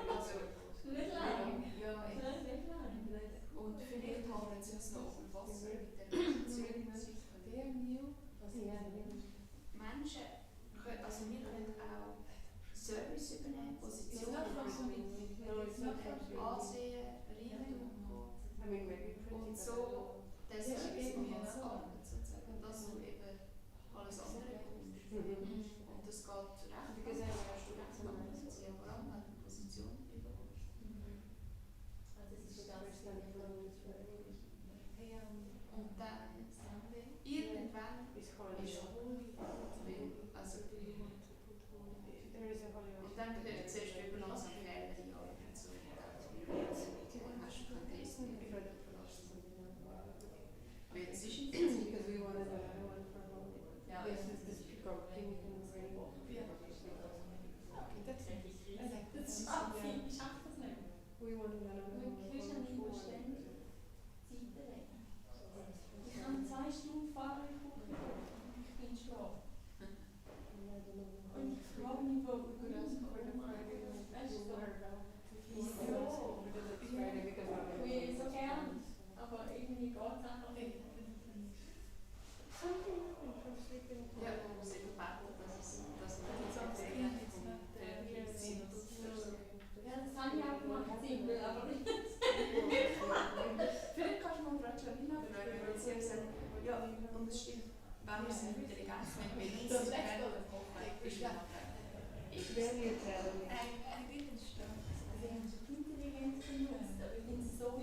Also, Nicht lang. ja, Nicht lang. und vielleicht handelt es sich noch um Wasser mit der Meditation. Menschen können, also wir können auch Service übernehmen, Positionen ansehen, Reichtum und so der Service als Arbeit sozusagen, dass du eben alles andere bekommst. Und das geht recht, because hast du recht gemacht, dass du vor allem eine Position bekommst. Also es ist ganz Und dann irgendwann ist Holy, also und dann siehst du eben langsam Fehler in allem und so. Und hast du kein Testen mehr. Weil es ist im Prinzip ja, Yes, it's this peacock pink and green. das ist abziehen, ich schaff das nicht. We want to learn Mit Krishna nicht verstehen. ganz einfach. Ja, wo sie gebettelt, dass man Also nicht als gesehen Kind hat jetzt vom mit der Kriegsdienst. Ja, das habe ich auch gemacht, simpel, aber Vielleicht kannst du mal Frau Gianina fragen, weil sie hat gesagt, ja, und es stimmt, wenn wir sind intelligent, wenn wir nicht sind, ist ja Very intelligent. eigentlich ist das. Sie haben so Intelligenz genutzt, aber ich finde es so